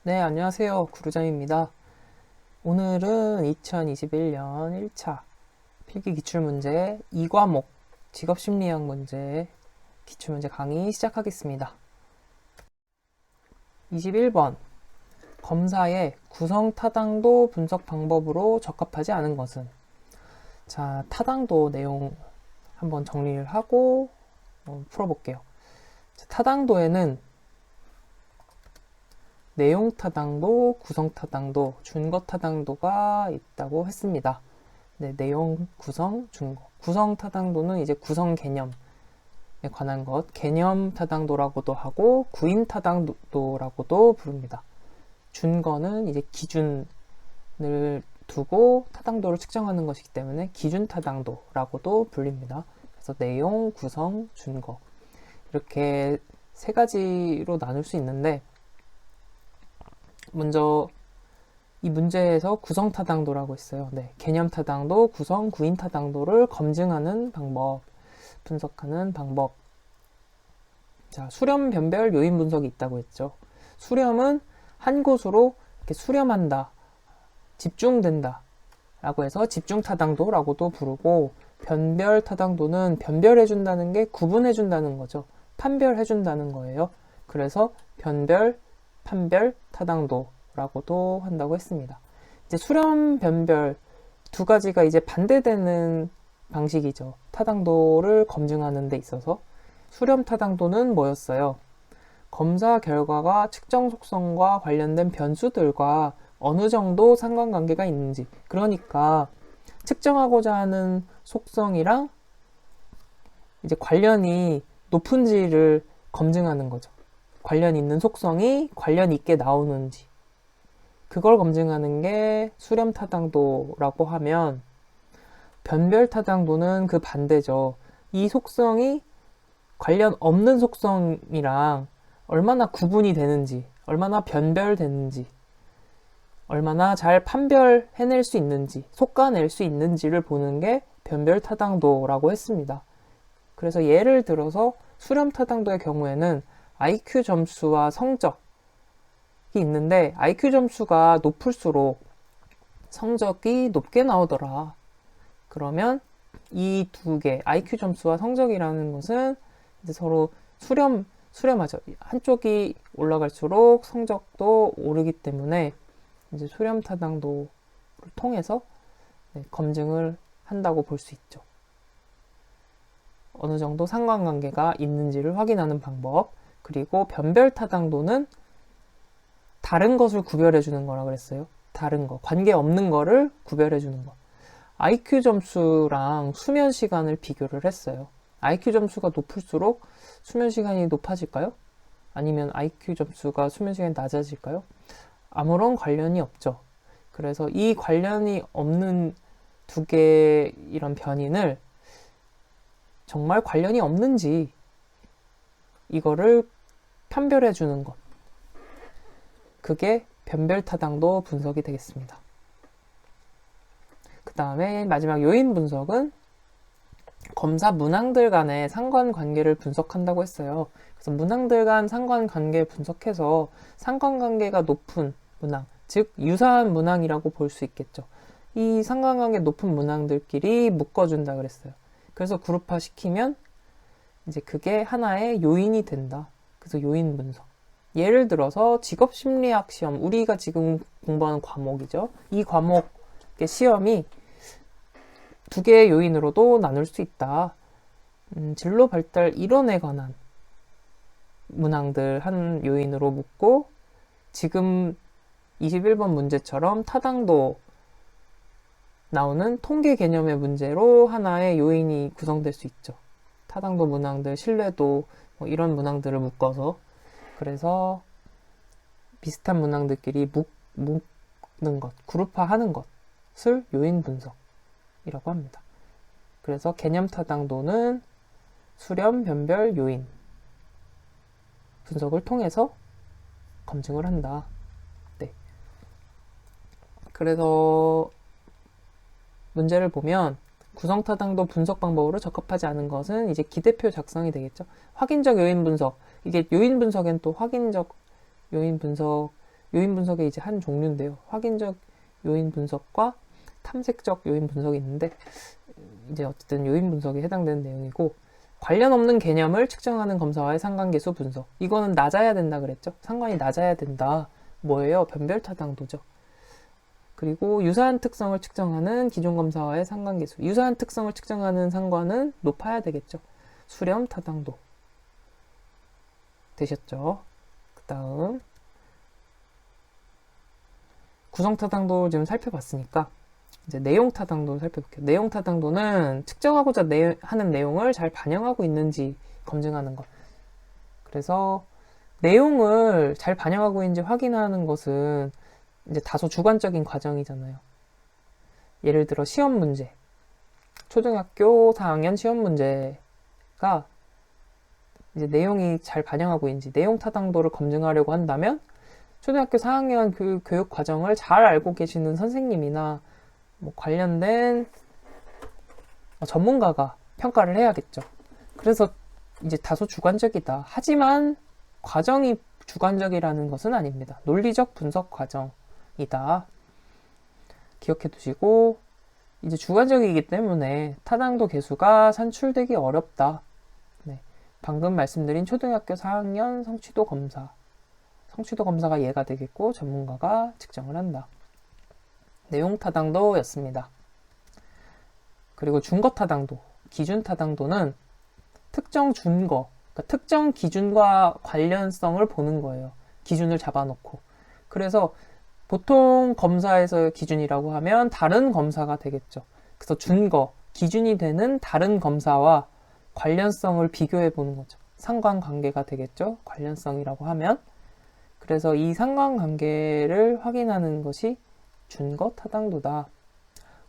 네, 안녕하세요. 구루잠입니다. 오늘은 2021년 1차 필기 기출문제 2과목 직업심리학 문제 기출문제 강의 시작하겠습니다. 21번 검사의 구성 타당도 분석 방법으로 적합하지 않은 것은? 자, 타당도 내용 한번 정리를 하고 풀어볼게요. 자, 타당도에는 내용 타당도, 구성 타당도, 준거 타당도가 있다고 했습니다. 네, 내용, 구성, 준거. 구성 타당도는 이제 구성 개념에 관한 것, 개념 타당도라고도 하고 구인 타당도라고도 부릅니다. 준거는 이제 기준을 두고 타당도를 측정하는 것이기 때문에 기준 타당도라고도 불립니다. 그래서 내용, 구성, 준거 이렇게 세 가지로 나눌 수 있는데 먼저 이 문제에서 구성 타당도라고 있어요. 네, 개념 타당도, 구성, 구인 타당도를 검증하는 방법, 분석하는 방법. 자, 수렴, 변별, 요인 분석이 있다고 했죠. 수렴은 한 곳으로 이렇게 수렴한다, 집중된다 라고 해서 집중 타당도라고도 부르고, 변별 타당도는 변별해준다는 게 구분해준다는 거죠. 판별해준다는 거예요. 그래서 변별, 판별, 타당도라고도 한다고 했습니다. 이제 수렴, 변별 두 가지가 이제 반대되는 방식이죠. 타당도를 검증하는 데 있어서. 수렴 타당도는 뭐였어요? 검사 결과가 측정 속성과 관련된 변수들과 어느 정도 상관관계가 있는지, 그러니까 측정하고자 하는 속성이랑 이제 관련이 높은지를 검증하는 거죠. 관련 있는 속성이 관련 있게 나오는지, 그걸 검증하는 게 수렴 타당도라고 하면, 변별 타당도는 그 반대죠. 이 속성이 관련 없는 속성이랑 얼마나 구분이 되는지, 얼마나 변별되는지, 얼마나 잘 판별해낼 수 있는지, 솎아낼 수 있는지를 보는 게 변별 타당도라고 했습니다. 그래서 예를 들어서 수렴 타당도의 경우에는 IQ 점수와 성적이 있는데 IQ 점수가 높을수록 성적이 높게 나오더라. 그러면 이 두 개, IQ 점수와 성적이라는 것은 이제 서로 수렴하죠. 한쪽이 올라갈수록 성적도 오르기 때문에 이제 수렴 타당도를 통해서 검증을 한다고 볼 수 있죠. 어느 정도 상관관계가 있는지를 확인하는 방법. 그리고 변별 타당도는 다른 것을 구별해 주는 거라 그랬어요. 다른 거, 관계 없는 거를 구별해 주는 거. IQ 점수랑 수면 시간을 비교를 했어요. IQ 점수가 높을수록 수면 시간이 높아질까요? 아니면 IQ 점수가 수면 시간이 낮아질까요? 아무런 관련이 없죠. 그래서 이 관련이 없는 두 개의 이런 변인을 정말 관련이 없는지 이거를 판별해 주는 것. 그게 변별 타당도 분석이 되겠습니다. 그 다음에 마지막 요인 분석은 검사 문항들 간의 상관관계를 분석한다고 했어요. 그래서 문항들 간 상관관계 분석해서 상관관계가 높은 문항, 즉 유사한 문항이라고 볼 수 있겠죠. 이 상관관계 높은 문항들끼리 묶어준다 그랬어요. 그래서 그룹화 시키면 이제 그게 하나의 요인이 된다. 그래서 요인 분석. 예를 들어서 직업심리학 시험, 우리가 지금 공부하는 과목이죠. 이 과목의 시험이 두 개의 요인으로도 나눌 수 있다. 진로 발달 이론에 관한 문항들 한 요인으로 묶고, 지금 21번 문제처럼 타당도 나오는 통계 개념의 문제로 하나의 요인이 구성될 수 있죠. 타당도 문항들, 신뢰도 이런 문항들을 묶어서, 그래서 비슷한 문항들끼리 묶는 것, 그룹화하는 것을 요인 분석이라고 합니다. 그래서 개념 타당도는 수렴, 변별, 요인 분석을 통해서 검증을 한다. 네. 그래서 문제를 보면 구성타당도 분석 방법으로 적합하지 않은 것은 이제 기대표 작성이 되겠죠. 확인적 요인 분석. 이게 요인 분석엔 또 확인적 요인 분석 요인 분석의 이제 한 종류인데요. 확인적 요인 분석과 탐색적 요인 분석이 있는데, 이제 어쨌든 요인 분석에 해당되는 내용이고, 관련 없는 개념을 측정하는 검사와의 상관계수 분석. 이거는 낮아야 된다 그랬죠. 상관이 낮아야 된다. 뭐예요? 변별타당도죠. 그리고 유사한 특성을 측정하는 기존 검사와의 상관계수. 유사한 특성을 측정하는 상관은 높아야 되겠죠. 수렴타당도. 되셨죠? 그 다음 구성타당도 지금 살펴봤으니까 이제 내용타당도 살펴볼게요. 내용타당도는 측정하고자 하는 내용을 잘 반영하고 있는지 검증하는 것. 그래서 내용을 잘 반영하고 있는지 확인하는 것은 이제 다소 주관적인 과정이잖아요. 예를 들어 시험 문제, 초등학교 4학년 시험 문제가 이제 내용이 잘 반영하고 있는지, 내용 타당도를 검증하려고 한다면 초등학교 4학년 그 교육 과정을 잘 알고 계시는 선생님이나 뭐 관련된 전문가가 평가를 해야겠죠. 그래서 이제 다소 주관적이다. 하지만 과정이 주관적이라는 것은 아닙니다. 논리적 분석 과정이다. 기억해 두시고, 이제 주관적이기 때문에 타당도 계수가 산출되기 어렵다. 네. 방금 말씀드린 초등학교 4학년 성취도 검사. 성취도 검사가 얘가 되겠고, 전문가가 측정을 한다. 내용 타당도였습니다. 그리고 준거 타당도, 기준 타당도는 특정 준거, 그러니까 특정 기준과 관련성을 보는 거예요. 기준을 잡아놓고. 그래서 보통 검사에서의 기준이라고 하면 다른 검사가 되겠죠. 그래서 준거, 기준이 되는 다른 검사와 관련성을 비교해 보는 거죠. 상관관계가 되겠죠. 관련성이라고 하면. 그래서 이 상관관계를 확인하는 것이 준거 타당도다.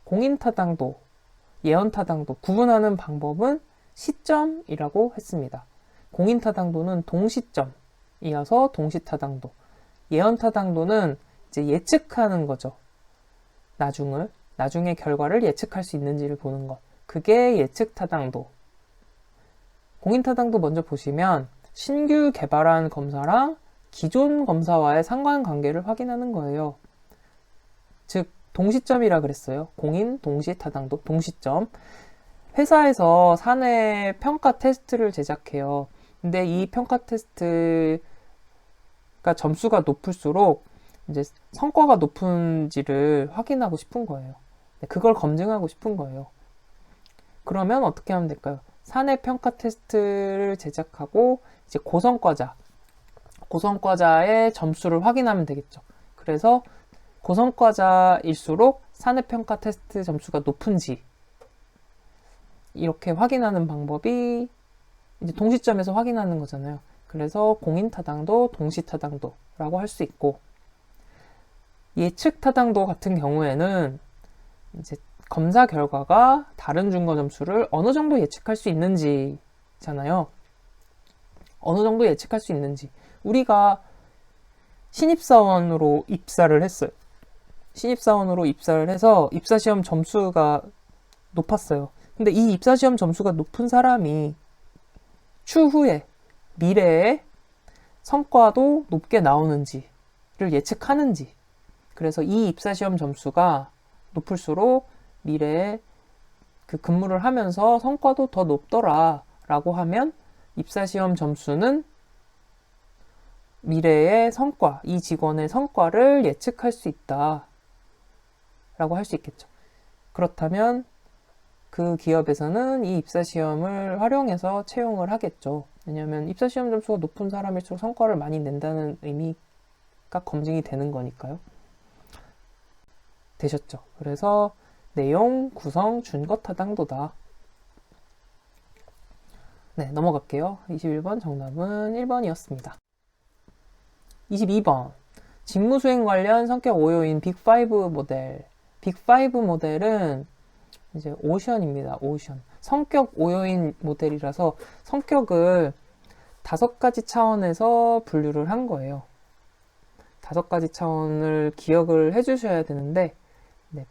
공인 타당도, 예언 타당도 구분하는 방법은 시점이라고 했습니다. 공인 타당도는 동시점이어서 동시 타당도. 예언 타당도는 이제 예측하는 거죠. 나중의 결과를 예측할 수 있는지를 보는 것. 그게 예측 타당도. 공인 타당도 먼저 보시면 신규 개발한 검사랑 기존 검사와의 상관관계를 확인하는 거예요. 즉 동시점이라 그랬어요. 공인 동시 타당도, 동시점. 회사에서 사내 평가 테스트를 제작해요. 근데 이 평가 테스트가 점수가 높을수록 이제 성과가 높은지를 확인하고 싶은 거예요. 그걸 검증하고 싶은 거예요. 그러면 어떻게 하면 될까요? 사내 평가 테스트를 제작하고 이제 고성과자의 점수를 확인하면 되겠죠. 그래서 고성과자일수록 사내 평가 테스트 점수가 높은지 이렇게 확인하는 방법이 이제 동시점에서 확인하는 거잖아요. 그래서 공인 타당도, 동시 타당도라고 할 수 있고, 예측 타당도 같은 경우에는 이제 검사 결과가 다른 준거 점수를 어느 정도 예측할 수 있는지잖아요. 어느 정도 예측할 수 있는지. 우리가 신입사원으로 입사를 했어요. 신입사원으로 입사를 해서 입사시험 점수가 높았어요. 근데 이 입사시험 점수가 높은 사람이 추후에 미래에 성과도 높게 나오는지를 예측하는지. 그래서 이 입사시험 점수가 높을수록 미래에 그 근무를 하면서 성과도 더 높더라 라고 하면 입사시험 점수는 미래의 성과, 이 직원의 성과를 예측할 수 있다 라고 할 수 있겠죠. 그렇다면 그 기업에서는 이 입사시험을 활용해서 채용을 하겠죠. 왜냐하면 입사시험 점수가 높은 사람일수록 성과를 많이 낸다는 의미가 검증이 되는 거니까요. 되셨죠? 그래서 내용, 구성, 준거 타당도다. 네, 넘어갈게요. 21번 정답은 1번이었습니다. 22번 직무수행 관련 성격 5요인 빅5 모델. 빅5 모델은 이제 오션입니다. 오션. 성격 5요인 모델이라서 성격을 5가지 차원에서 분류를 한 거예요. 5가지 차원을 기억을 해주셔야 되는데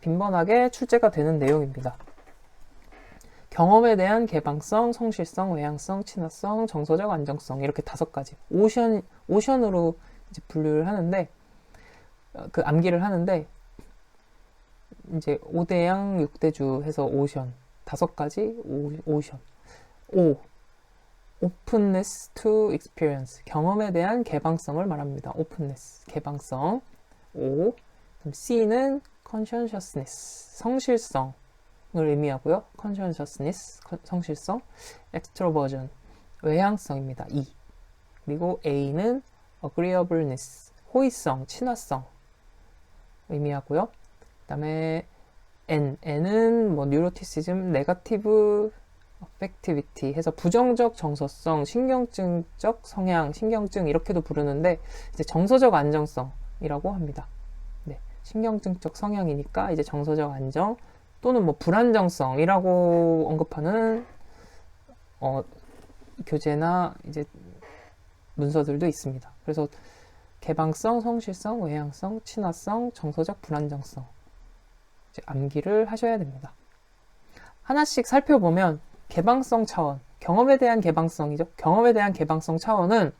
빈번하게 출제가 되는 내용입니다. 경험에 대한 개방성, 성실성, 외향성, 친화성, 정서적 안정성 이렇게 5가지 오션으로 이제 분류를 하는데 그 암기를 하는데 이제 5대양 6대주 해서 오션 5가지 오션. O openness to experience 경험에 대한 개방성을 말합니다. openness 개방성. O C는 conscientiousness 성실성을 의미하고요. conscientiousness 성실성. extroversion 외향성입니다. E 그리고 A는 agreeableness 호의성 친화성 의미하고요. 그 다음에 N은 뭐 뉴로티시즘, 네거티브 어펙티비티 해서 부정적 정서성, 신경증적 성향, 신경증 이렇게도 부르는데 이제 정서적 안정성이라고 합니다. 네, 신경증적 성향이니까 이제 정서적 안정 또는 뭐 불안정성이라고 언급하는 교재나 이제 문서들도 있습니다. 그래서 개방성, 성실성, 외향성, 친화성, 정서적 불안정성 이제 암기를 하셔야 됩니다. 하나씩 살펴보면 개방성 차원, 경험에 대한 개방성이죠. 경험에 대한 개방성 차원은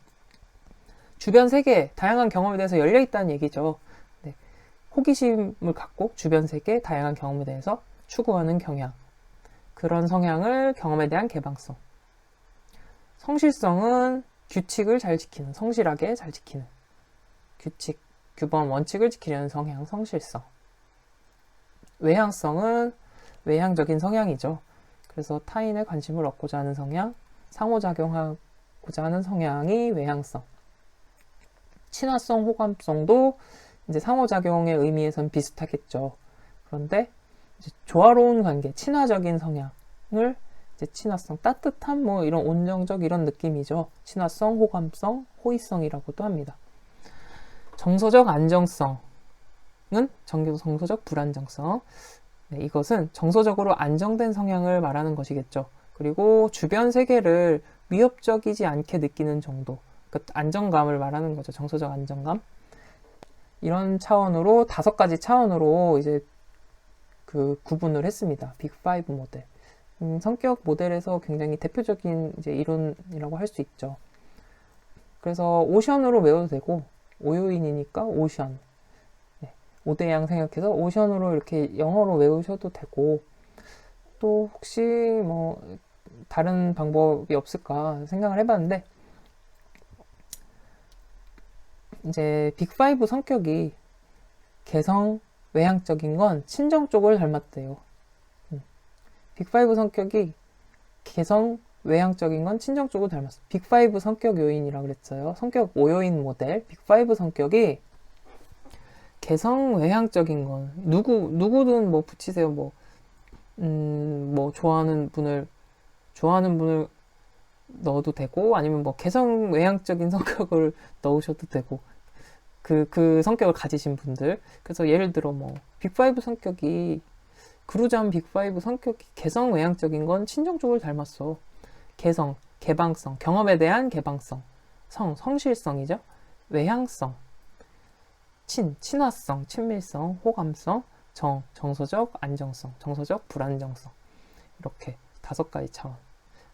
주변 세계, 다양한 경험에 대해서 열려있다는 얘기죠. 네. 호기심을 갖고 주변 세계, 다양한 경험에 대해서 추구하는 경향. 그런 성향을 경험에 대한 개방성. 성실성은 규칙을 잘 지키는, 성실하게 잘 지키는. 규칙, 규범, 원칙을 지키려는 성향, 성실성. 외향성은 외향적인 성향이죠. 그래서 타인의 관심을 얻고자 하는 성향, 상호작용하고자 하는 성향이 외향성. 친화성, 호감성도 이제 상호작용의 의미에선 비슷하겠죠. 그런데 이제 조화로운 관계, 친화적인 성향을 이제 친화성, 따뜻한 뭐 이런 온정적 이런 느낌이죠. 친화성, 호감성, 호의성이라고도 합니다. 정서적 안정성은 정서적 불안정성. 네, 이것은 정서적으로 안정된 성향을 말하는 것이겠죠. 그리고 주변 세계를 위협적이지 않게 느끼는 정도. 그 안정감을 말하는 거죠. 정서적 안정감. 이런 차원으로 5가지 차원으로 이제 그 구분을 했습니다. 빅5 모델. 성격 모델에서 굉장히 대표적인 이제 이론이라고 할 수 있죠. 그래서 오션으로 외워도 되고, 오요인이니까 오션. 5대양 생각해서 오션으로 이렇게 영어로 외우셔도 되고 또 혹시 뭐 다른 방법이 없을까 생각을 해봤는데 이제 빅5 성격이 개성 외향적인 건 친정 쪽을 닮았대요. 빅5 성격이 개성 외향적인 건 친정 쪽을 닮았어. 빅5 성격 요인이라고 그랬어요. 성격 5요인 모델 빅5 성격이 개성 외향적인 건 누구든 뭐 붙이세요. 뭐 좋아하는 분을 넣어도 되고 아니면 뭐 개성 외향적인 성격을 넣으셔도 되고 그 성격을 가지신 분들. 그래서 예를 들어 뭐 빅5 성격이 그루잠 빅5 성격이 개성 외향적인 건 친정 쪽을 닮았어. 개성, 개방성, 경험에 대한 개방성, 성실성이죠. 외향성, 친화성, 친밀성, 호감성, 정서적 안정성, 정서적 불안정성. 이렇게 5가지 차원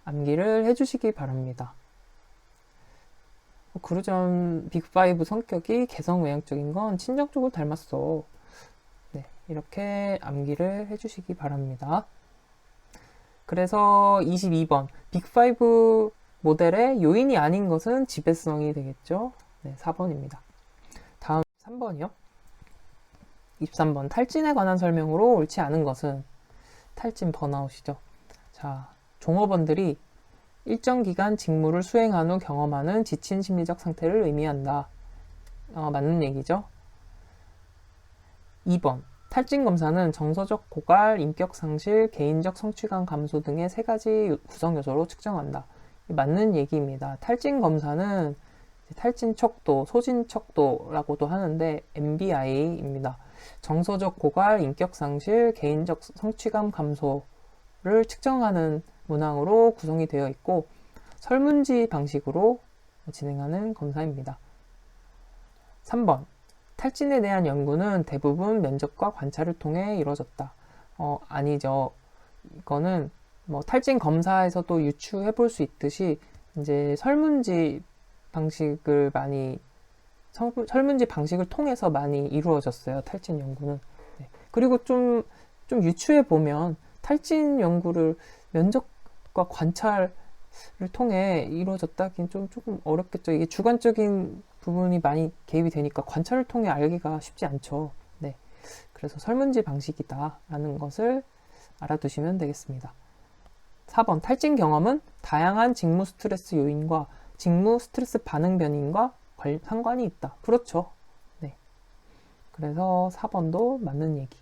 암기를 해주시기 바랍니다. 그루잠 빅5 성격이 개성 외향적인 건 친정 쪽을 닮았어. 네, 이렇게 암기를 해주시기 바랍니다. 그래서 22번 빅5 모델의 요인이 아닌 것은 지배성이 되겠죠. 네, 4번입니다. 다음 3번이요. 23번 탈진에 관한 설명으로 옳지 않은 것은 탈진 번아웃이죠. 자, 종업원들이 일정 기간 직무를 수행한 후 경험하는 지친 심리적 상태를 의미한다. 맞는 얘기죠. 2번 탈진 검사는 정서적 고갈, 인격 상실, 개인적 성취감 감소 등의 3가지 구성 요소로 측정한다. 맞는 얘기입니다. 탈진 검사는 탈진 척도, 소진 척도라고도 하는데 MBI입니다. 정서적 고갈, 인격 상실, 개인적 성취감 감소를 측정하는 문항으로 구성이 되어 있고 설문지 방식으로 진행하는 검사입니다. 3번 탈진에 대한 연구는 대부분 면접과 관찰을 통해 이루어졌다. 아니죠. 이거는 뭐 탈진 검사에서도 유추해 볼 수 있듯이 이제 설문지 방식을 많이 설문지 방식을 통해서 많이 이루어졌어요. 탈진 연구는. 네. 그리고 좀 유추해 보면 탈진 연구를 면접과 관찰을 통해 이루어졌다긴 조금 어렵겠죠. 이게 주관적인 부분이 많이 개입이 되니까 관찰을 통해 알기가 쉽지 않죠. 네. 그래서 설문지 방식이다라는 것을 알아두시면 되겠습니다. 4번 탈진 경험은 다양한 직무 스트레스 요인과 직무 스트레스 반응 변인과 상관이 있다. 그렇죠. 네. 그래서 4번도 맞는 얘기.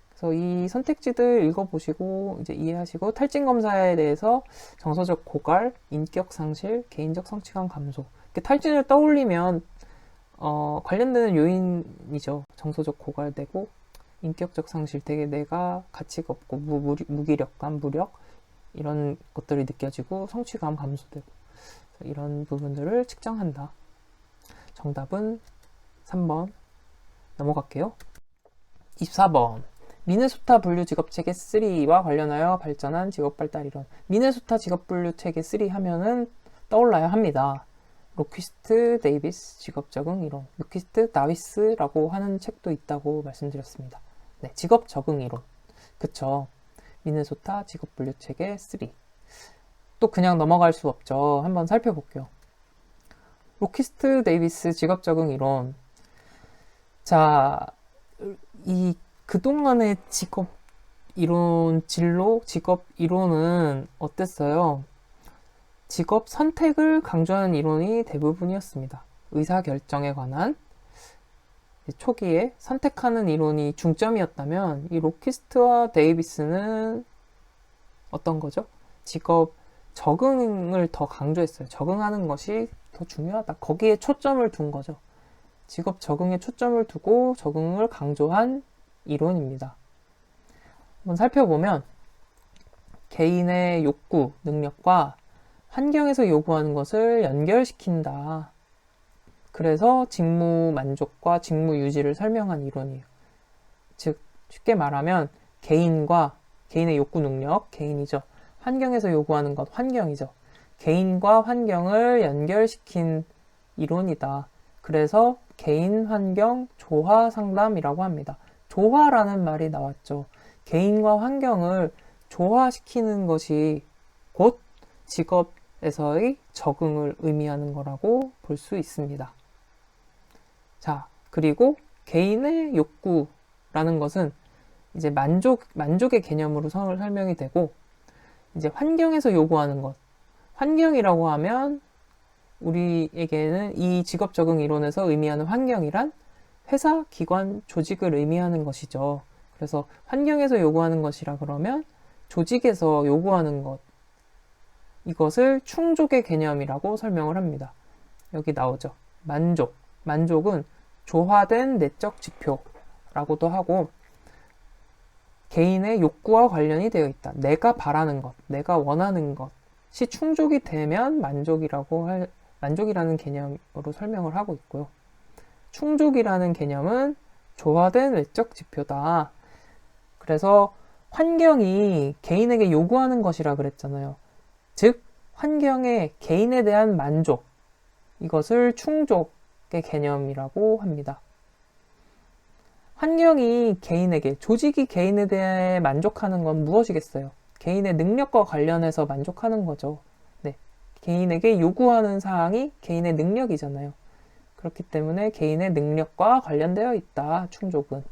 그래서 이 선택지들 읽어보시고 이제 이해하시고 탈진 검사에 대해서 정서적 고갈, 인격 상실, 개인적 성취감 감소. 이렇게 탈진을 떠올리면 관련되는 요인이죠. 정서적 고갈되고 인격적 상실, 되게 내가 가치가 없고 무기력감, 무력 이런 것들이 느껴지고 성취감 감소되고 이런 부분들을 측정한다. 정답은 3번 넘어갈게요. 24번 미네소타 분류 직업체계 3와 관련하여 발전한 직업발달 이론. 미네소타 직업분류 체계 3 하면은 떠올라야 합니다. 로퀴스트 데이비스 직업적응 이론, 로퀴스트 다비스라고 하는 책도 있다고 말씀드렸습니다. 네, 직업적응 이론. 그쵸. 미네소타 직업분류 체계 3. 또 그냥 넘어갈 수 없죠. 한번 살펴볼게요. 로퀴스트 데이비스 직업적응 이론. 자, 그동안의 직업 이론, 진로, 직업 이론은 어땠어요? 직업 선택을 강조하는 이론이 대부분이었습니다. 의사결정에 관한 초기에 선택하는 이론이 중점이었다면 이 로퀴스트와 데이비스는 어떤 거죠? 직업 적응을 더 강조했어요. 적응하는 것이 더 중요하다. 거기에 초점을 둔 거죠. 직업 적응에 초점을 두고 적응을 강조한 이론입니다. 한번 살펴보면 개인의 욕구, 능력과 환경에서 요구하는 것을 연결시킨다. 그래서 직무 만족과 직무 유지를 설명한 이론이에요. 즉 쉽게 말하면 개인의 욕구 능력, 개인이죠. 환경에서 요구하는 것, 환경이죠. 개인과 환경을 연결시킨 이론이다. 그래서 개인 환경 조화 상담이라고 합니다. 조화라는 말이 나왔죠. 개인과 환경을 조화시키는 것이 곧 직업에서의 적응을 의미하는 거라고 볼 수 있습니다. 자, 그리고 개인의 욕구라는 것은 이제 만족의 개념으로 설명이 되고, 이제 환경에서 요구하는 것. 환경이라고 하면 우리에게는 이 직업 적응 이론에서 의미하는 환경이란 회사, 기관, 조직을 의미하는 것이죠. 그래서 환경에서 요구하는 것이라 그러면 조직에서 요구하는 것. 이것을 충족의 개념이라고 설명을 합니다. 여기 나오죠. 만족은 조화된 내적 지표라고도 하고 개인의 욕구와 관련이 되어 있다. 내가 바라는 것, 내가 원하는 것이 충족이 되면 만족이라는 개념으로 설명을 하고 있고요. 충족이라는 개념은 조화된 외적 지표다. 그래서 환경이 개인에게 요구하는 것이라 그랬잖아요. 즉 환경의 개인에 대한 만족, 이것을 충족의 개념이라고 합니다. 환경이 조직이 개인에 대해 만족하는 건 무엇이겠어요? 개인의 능력과 관련해서 만족하는 거죠. 네. 개인에게 요구하는 사항이 개인의 능력이잖아요. 그렇기 때문에 개인의 능력과 관련되어 있다, 충족은.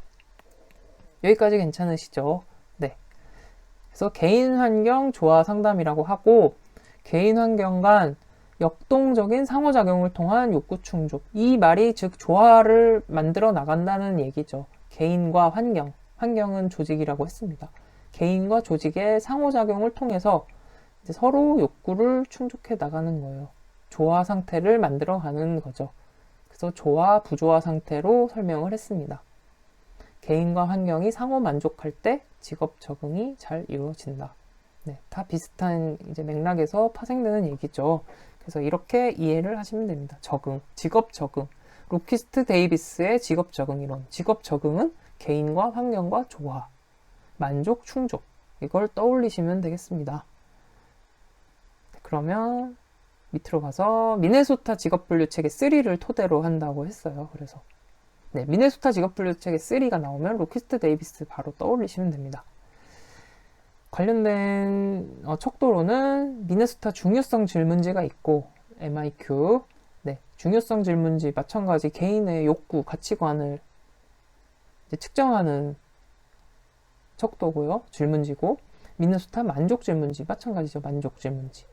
여기까지 괜찮으시죠? 네. 그래서 개인 환경 조화 상담이라고 하고, 개인 환경 간 역동적인 상호작용을 통한 욕구 충족. 이 말이 즉 조화를 만들어 나간다는 얘기죠. 개인과 환경은 조직이라고 했습니다. 개인과 조직의 상호작용을 통해서 이제 서로 욕구를 충족해 나가는 거예요. 조화 상태를 만들어 가는 거죠. 그래서 조화, 부조화 상태로 설명을 했습니다. 개인과 환경이 상호 만족할 때 직업 적응이 잘 이루어진다. 네, 다 비슷한 이제 맥락에서 파생되는 얘기죠. 그래서 이렇게 이해를 하시면 됩니다. 직업 적응. 로퀴스트 데이비스의 직업 적응 이론. 직업 적응은 개인과 환경과 조화, 만족, 충족. 이걸 떠올리시면 되겠습니다. 그러면 밑으로 가서 미네소타 직업분류책의 3를 토대로 한다고 했어요. 그래서 네, 미네소타 직업분류책의 3가 나오면 로키스트 데이비스 바로 떠올리시면 됩니다. 관련된 척도로는 미네소타 중요성 질문지가 있고 MIQ, 네, 중요성 질문지 마찬가지 개인의 욕구, 가치관을 측정하는 척도고요. 질문지고 미네소타 만족 질문지 마찬가지죠. 만족 질문지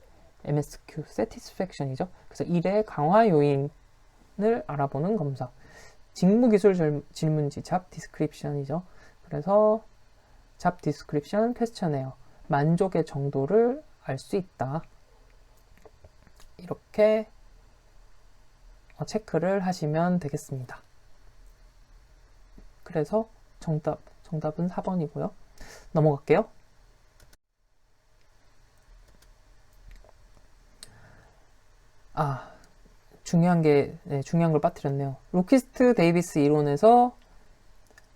MSQ, satisfaction이죠. 그래서 일의 강화 요인을 알아보는 검사. 직무기술 질문지 잡 디스크립션이죠. 그래서 잡 디스크립션 퀘스천에요. 만족의 정도를 알 수 있다. 이렇게 체크를 하시면 되겠습니다. 그래서 정답은 4번이고요. 넘어갈게요. 중요한 걸 빠뜨렸네요. 로키스트 데이비스 이론에서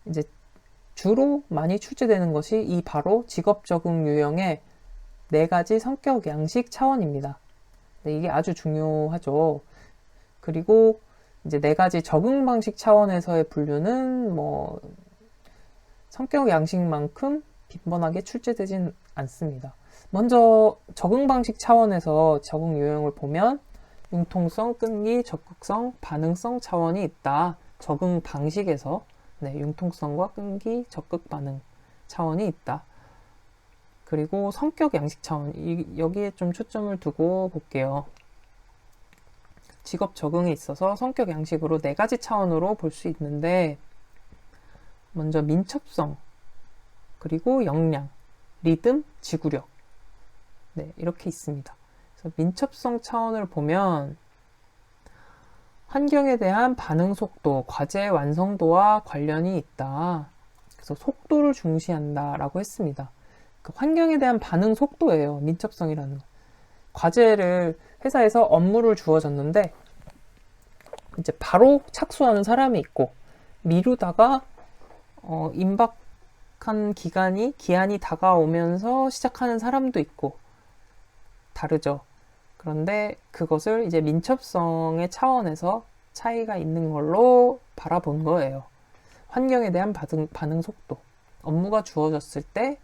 이제 주로 많이 출제되는 것이 이 바로 직업 적응 유형의 4가지 성격 양식 차원입니다. 네, 이게 아주 중요하죠. 그리고 이제 4가지 적응 방식 차원에서의 분류는 뭐 성격 양식만큼 빈번하게 출제되진 않습니다. 먼저 적응 방식 차원에서 적응 유형을 보면 융통성, 끈기, 적극성, 반응성 차원이 있다. 적응 방식에서 융통성과 끈기, 적극 반응 차원이 있다. 그리고 성격 양식 차원, 여기에 좀 초점을 두고 볼게요. 직업 적응에 있어서 성격 양식으로 4가지 차원으로 볼 수 있는데 먼저 민첩성, 그리고 역량, 리듬, 지구력 이렇게 있습니다. 그래서 민첩성 차원을 보면 환경에 대한 반응 속도, 과제 완성도와 관련이 있다. 그래서 속도를 중시한다라고 했습니다. 그 환경에 대한 반응 속도예요. 민첩성이라는 거. 과제를 회사에서 업무를 주어졌는데 이제 바로 착수하는 사람이 있고 미루다가 임박한 기한이 다가오면서 시작하는 사람도 있고 다르죠. 그런데 그것을 이제 민첩성의 차원에서 차이가 있는 걸로 바라본 거예요. 환경에 대한 반응 속도, 업무가 주어졌을 때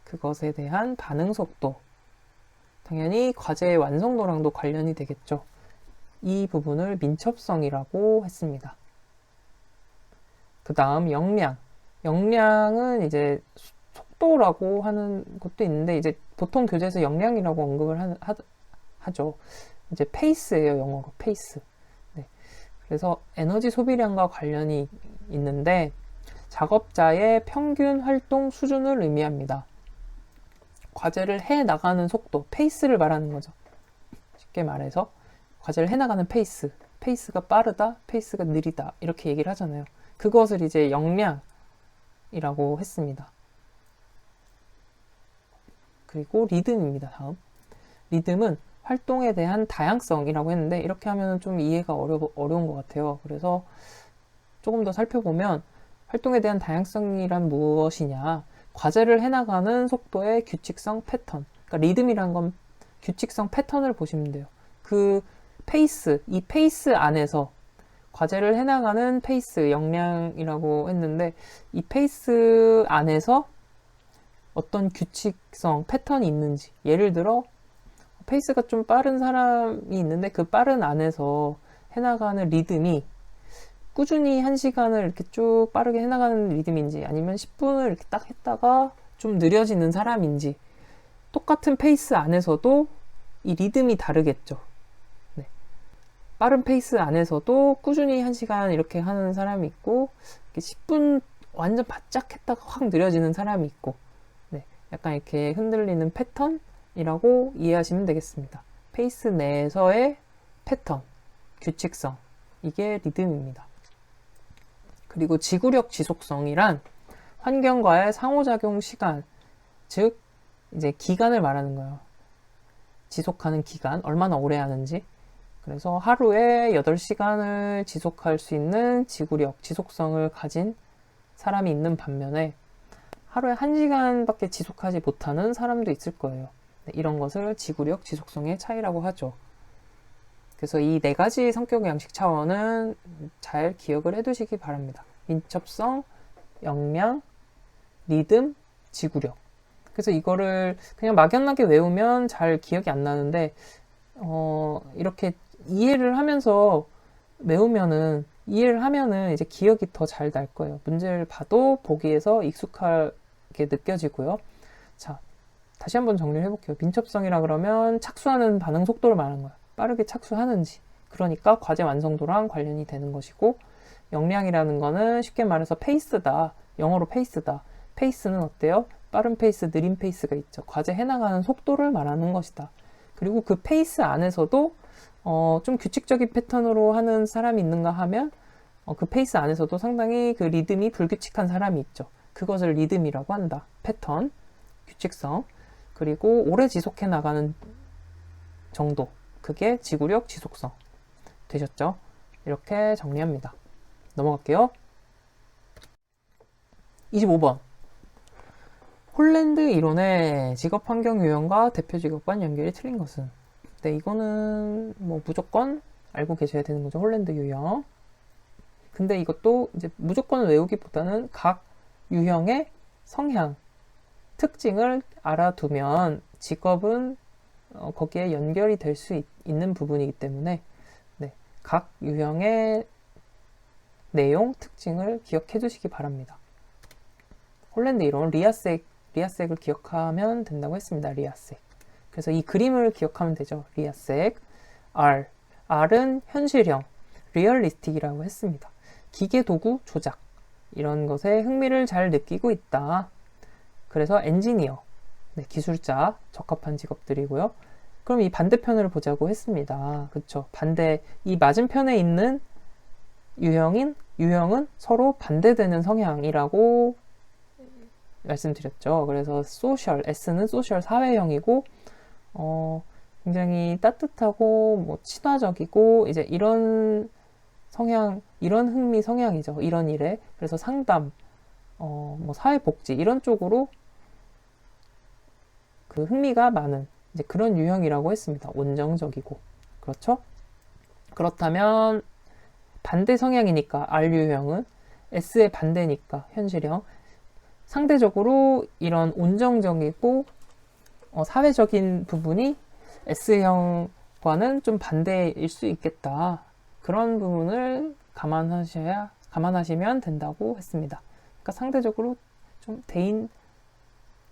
그것에 대한 반응 속도, 당연히 과제의 완성도랑도 관련이 되겠죠. 이 부분을 민첩성이라고 했습니다. 그 다음 역량은 이제 속도라고 하는 것도 있는데 이제 보통 교재에서 역량이라고 언급을 하죠. 이제 페이스예요. 영어로 페이스. 그래서 에너지 소비량과 관련이 있는데 작업자의 평균 활동 수준을 의미합니다. 과제를 해 나가는 속도, 페이스를 말하는 거죠. 쉽게 말해서 과제를 해 나가는 페이스가 빠르다, 페이스가 느리다 이렇게 얘기를 하잖아요. 그것을 이제 역량이라고 했습니다. 그리고 리듬입니다. 다음 리듬은 활동에 대한 다양성이라고 했는데 이렇게 하면 좀 이해가 어려운 것 같아요. 그래서 조금 더 살펴보면 활동에 대한 다양성이란 무엇이냐, 과제를 해나가는 속도의 규칙성 패턴, 그러니까 리듬이란 건 규칙성 패턴을 보시면 돼요. 그 페이스, 이 페이스 안에서 과제를 해나가는 페이스, 역량이라고 했는데 이 페이스 안에서 어떤 규칙성, 패턴이 있는지, 예를 들어 페이스가 좀 빠른 사람이 있는데 그 빠른 안에서 해나가는 리듬이 꾸준히 1시간을 이렇게 쭉 빠르게 해나가는 리듬인지 아니면 10분을 이렇게 딱 했다가 좀 느려지는 사람인지, 똑같은 페이스 안에서도 이 리듬이 다르겠죠. 빠른 페이스 안에서도 꾸준히 1시간 이렇게 하는 사람이 있고 10분 완전 바짝 했다가 확 느려지는 사람이 있고 약간 이렇게 흔들리는 패턴이라고 이해하시면 되겠습니다. 페이스 내에서의 패턴, 규칙성, 이게 리듬입니다. 그리고 지구력 지속성이란 환경과의 상호작용 시간, 즉 이제 기간을 말하는 거예요. 지속하는 기간, 얼마나 오래 하는지. 그래서 하루에 8시간을 지속할 수 있는 지구력, 지속성을 가진 사람이 있는 반면에 하루에 1시간밖에 지속하지 못하는 사람도 있을 거예요. 이런 것을 지구력, 지속성의 차이라고 하죠. 그래서 이 네 가지 성격 양식 차원은 잘 기억을 해두시기 바랍니다. 민첩성, 역량, 리듬, 지구력. 그래서 이거를 그냥 막연하게 외우면 잘 기억이 안 나는데 이렇게 이해를 하면서 외우면은 이해를 하면은 이제 기억이 더 잘 날 거예요. 문제를 봐도 보기에서 익숙하게 느껴지고요. 자, 다시 한번 정리를 해볼게요. 민첩성이라 그러면 착수하는 반응 속도를 말하는 거야. 빠르게 착수하는지. 그러니까 과제 완성도랑 관련이 되는 것이고, 역량이라는 거는 쉽게 말해서 페이스다. 영어로 페이스다. 페이스는 어때요? 빠른 페이스, 느린 페이스가 있죠. 과제 해나가는 속도를 말하는 것이다. 그리고 그 페이스 안에서도 좀 규칙적인 패턴으로 하는 사람이 있는가 하면 그 페이스 안에서도 상당히 그 리듬이 불규칙한 사람이 있죠. 그것을 리듬이라고 한다. 패턴, 규칙성, 그리고 오래 지속해 나가는 정도. 그게 지구력, 지속성. 되셨죠? 이렇게 정리합니다. 넘어갈게요. 25번. 홀랜드 이론의 직업 환경 유형과 대표 직업과는 연결이 틀린 것은? 네, 이거는 뭐 무조건 알고 계셔야 되는 거죠. 홀랜드 유형. 근데 이것도 이제 무조건 외우기보다는 각 유형의 성향, 특징을 알아두면 직업은 거기에 연결이 될 수 있는 부분이기 때문에 네, 각 유형의 내용, 특징을 기억해 두시기 바랍니다. 홀랜드 이론, 리아섹을 기억하면 된다고 했습니다. 리아섹. 그래서 이 그림을 기억하면 되죠. 리아섹. R은 현실형, 리얼리스틱이라고 했습니다. 기계 도구 조작, 이런 것에 흥미를 잘 느끼고 있다. 그래서 엔지니어, 네, 기술자, 적합한 직업들이고요. 그럼 이 반대편을 보자고 했습니다. 그렇죠? 반대, 이 맞은편에 있는 유형은 서로 반대되는 성향이라고 말씀드렸죠. 그래서 소셜, S는 소셜 사회형이고, 굉장히 따뜻하고, 뭐, 친화적이고, 이제 이런 성향, 이런 흥미 성향이죠. 이런 일에. 그래서 상담, 뭐, 사회복지, 이런 쪽으로 그 흥미가 많은, 이제 그런 유형이라고 했습니다. 온정적이고. 그렇죠? 그렇다면, 반대 성향이니까, R 유형은, S의 반대니까, 현실형. 상대적으로 이런 온정적이고 사회적인 부분이 S형과는 좀 반대일 수 있겠다. 그런 부분을 감안하시면 된다고 했습니다. 그러니까 상대적으로 좀 대인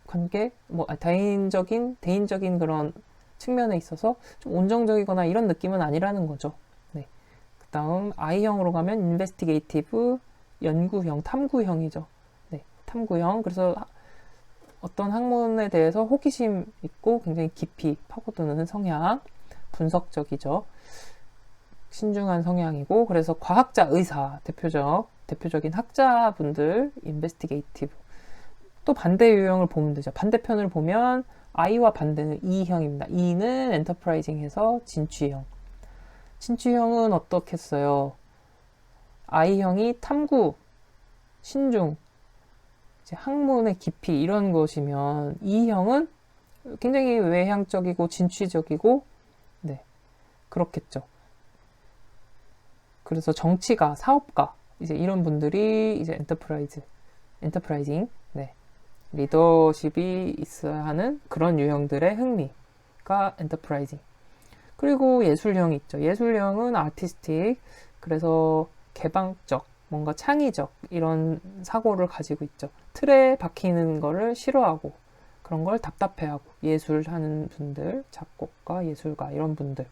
관계, 대인적인 그런 측면에 있어서 좀 온정적이거나 이런 느낌은 아니라는 거죠. 네. 그 다음 I형으로 가면 인베스티게이티브, 연구형, 탐구형이죠. 탐구형. 그래서 어떤 학문에 대해서 호기심 있고 굉장히 깊이 파고드는 성향, 분석적이죠. 신중한 성향이고, 그래서 과학자, 의사, 대표적인 학자분들, 인베스티게이티브. 또 반대 유형을 보면 되죠. 반대편을 보면 I와 반대는 E형입니다. E는 엔터프라이징해서 진취형. 진취형은 어떻겠어요? I형이 탐구, 신중, 학문의 깊이 이런 것이면 E형은 굉장히 외향적이고 진취적이고 네 그렇겠죠. 그래서 정치가, 사업가 이제 이런 분들이 이제 엔터프라이징 네 리더십이 있어야 하는 그런 유형들의 흥미가 엔터프라이징. 그리고 예술형이 있죠. 예술형은 아티스틱, 그래서 개방적, 뭔가 창의적 이런 사고를 가지고 있죠. 틀에 박히는 거를 싫어하고 그런 걸 답답해하고 예술하는 분들, 작곡가, 예술가 이런 분들.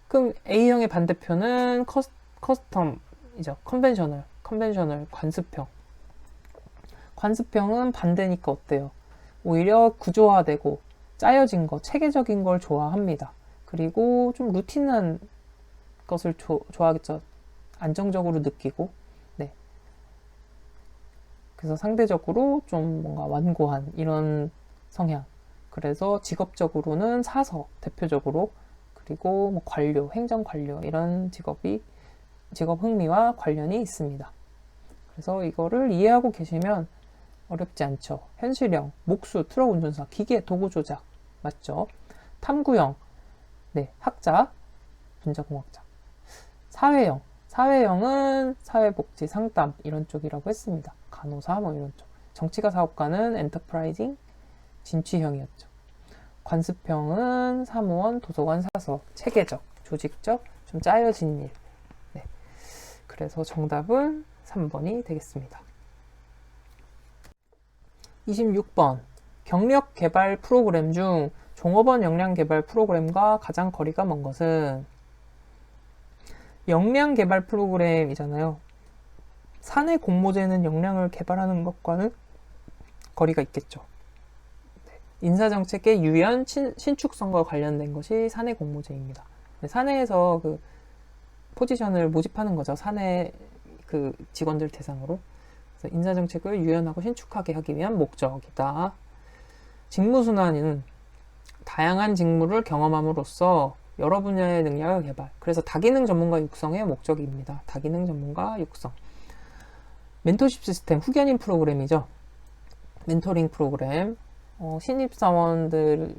그럼 A형의 반대편은 커스텀이죠. 컨벤셔널, 관습형. 관습형은 반대니까 어때요? 오히려 구조화되고 짜여진 거, 체계적인 걸 좋아합니다. 그리고 좀 루틴한 것을 좋아하겠죠. 안정적으로 느끼고, 네. 그래서 상대적으로 좀 뭔가 완고한 이런 성향. 그래서 직업적으로는 사서 대표적으로, 그리고 뭐 관료, 행정 관료 이런 직업 흥미와 관련이 있습니다. 그래서 이거를 이해하고 계시면 어렵지 않죠. 현실형, 목수, 트럭 운전사, 기계, 도구 조작 맞죠? 탐구형, 네, 학자, 분자공학자. 사회형은 사회복지, 상담 이런 쪽이라고 했습니다. 간호사 뭐 이런 쪽. 정치가 사업가는 엔터프라이징, 진취형이었죠. 관습형은 사무원, 도서관, 사서, 체계적, 조직적, 좀 짜여진 일. 네. 그래서 정답은 3번이 되겠습니다. 26번. 경력 개발 프로그램 중 종업원 역량 개발 프로그램과 가장 거리가 먼 것은 역량 개발 프로그램이잖아요. 사내 공모제는 역량을 개발하는 것과는 거리가 있겠죠. 인사정책의 유연, 신축성과 관련된 것이 사내 공모제입니다. 사내에서 그 포지션을 모집하는 거죠. 사내 그 직원들 대상으로. 그래서 인사정책을 유연하고 신축하게 하기 위한 목적이다. 직무순환은 다양한 직무를 경험함으로써 여러 분야의 능력을 개발. 그래서 다기능 전문가 육성의 목적입니다. 다기능 전문가 육성. 멘토십 시스템, 후견인 프로그램이죠. 멘토링 프로그램. 신입사원들을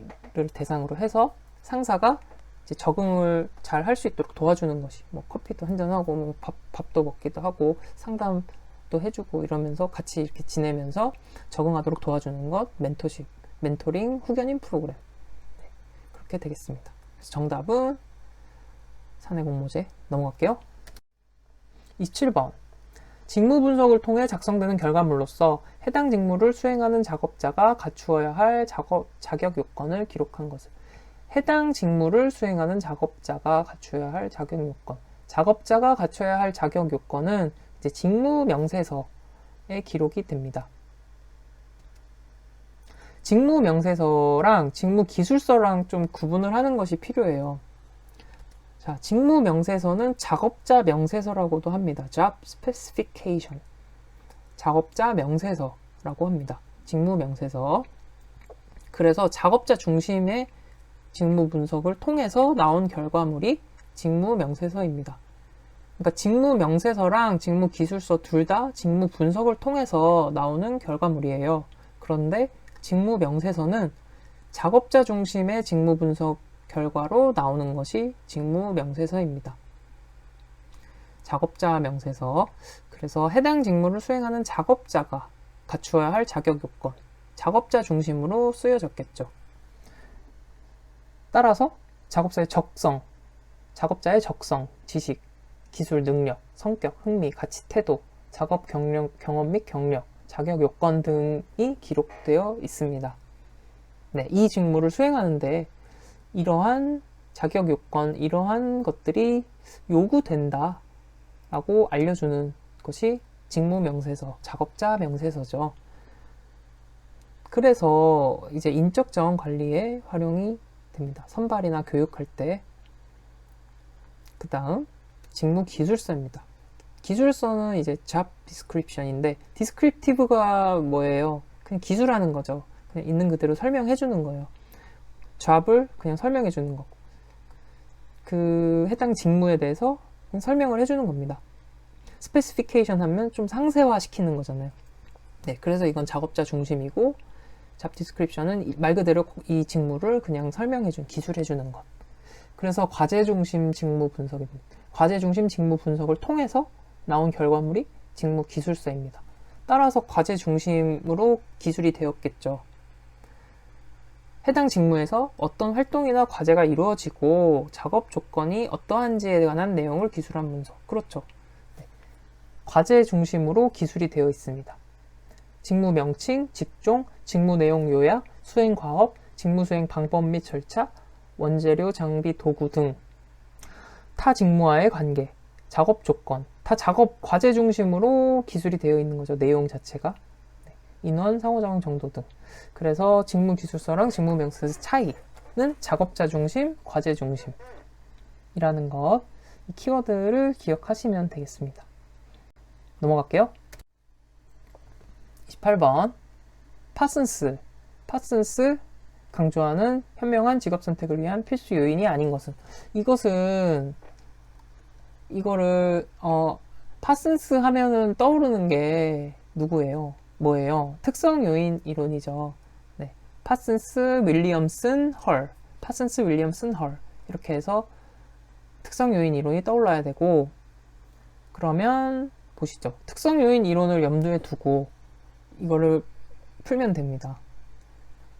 대상으로 해서 상사가 이제 적응을 잘 할 수 있도록 도와주는 것이, 뭐 커피도 한잔하고 뭐 밥도 먹기도 하고 상담도 해주고 이러면서 같이 이렇게 지내면서 적응하도록 도와주는 것, 멘토십, 멘토링, 후견인 프로그램. 네, 그렇게 되겠습니다. 그래서 정답은 사내 공모제 넘어갈게요. 27번. 직무 분석을 통해 작성되는 결과물로서 해당 직무를 수행하는 작업자가 갖추어야 할 자격 요건을 기록한 것을. 해당 직무를 수행하는 작업자가 갖춰야 할 자격 요건. 작업자가 갖춰야 할 자격 요건은 이제 직무 명세서에 기록이 됩니다. 직무 명세서랑 직무 기술서랑 좀 구분을 하는 것이 필요해요. 자, 직무 명세서는 작업자 명세서라고도 합니다. Job Specification. 작업자 명세서라고 합니다. 직무 명세서. 그래서 작업자 중심의 직무 분석을 통해서 나온 결과물이 직무 명세서입니다. 그러니까 직무 명세서랑 직무 기술서 둘 다 직무 분석을 통해서 나오는 결과물이에요. 그런데 직무 명세서는 작업자 중심의 직무 분석 결과로 나오는 것이 직무 명세서입니다. 작업자 명세서. 그래서 해당 직무를 수행하는 작업자가 갖추어야 할 자격 요건, 작업자 중심으로 쓰여졌겠죠. 따라서 작업자의 적성, 지식, 기술, 능력, 성격, 흥미, 가치, 태도, 작업 경험 및 경력, 자격 요건 등이 기록되어 있습니다. 네, 이 직무를 수행하는데 이러한 자격 요건, 이러한 것들이 요구된다 라고 알려주는 것이 직무 명세서, 작업자 명세서죠. 그래서 이제 인적 자원 관리에 활용이 됩니다. 선발이나 교육할 때. 그 다음 직무 기술서입니다. 기술서는 이제 job description인데 descriptive가 뭐예요? 그냥 기술하는 거죠. 그냥 있는 그대로 설명해 주는 거예요. job을 그냥 설명해 주는 거고 그 해당 직무에 대해서 그냥 설명을 해 주는 겁니다. specification 하면 좀 상세화 시키는 거잖아요. 네, 그래서 이건 작업자 중심이고 job description은 말 그대로 이 직무를 그냥 설명해준, 기술해주는 것. 그래서 과제 중심 직무 분석입니다. 과제 중심 직무 분석을 통해서 나온 결과물이 직무 기술서입니다. 따라서 과제 중심으로 기술이 되었겠죠. 해당 직무에서 어떤 활동이나 과제가 이루어지고 작업 조건이 어떠한지에 관한 내용을 기술한 분석. 그렇죠. 네. 과제 중심으로 기술이 되어 있습니다. 직무 명칭, 직종, 직무 내용 요약, 수행 과업, 직무 수행 방법 및 절차, 원재료, 장비, 도구 등. 타 직무와의 관계, 작업 조건, 다 작업 과제 중심으로 기술이 되어 있는 거죠. 내용 자체가. 네. 인원, 상호작용 정도 등. 그래서 직무 기술서랑 직무 명세서 차이는 작업자 중심, 과제 중심이라는 것. 이 키워드를 기억하시면 되겠습니다. 넘어갈게요. 28번. 파슨스 강조하는 현명한 직업 선택을 위한 필수 요인이 아닌 것은. 이거를 파슨스 하면은 떠오르는 게 누구예요? 뭐예요? 특성 요인 이론이죠. 네. 파슨스, 윌리엄슨, 헐. 이렇게 해서 특성 요인 이론이 떠올라야 되고, 그러면 보시죠. 특성 요인 이론을 염두에 두고 이거를 풀면 됩니다.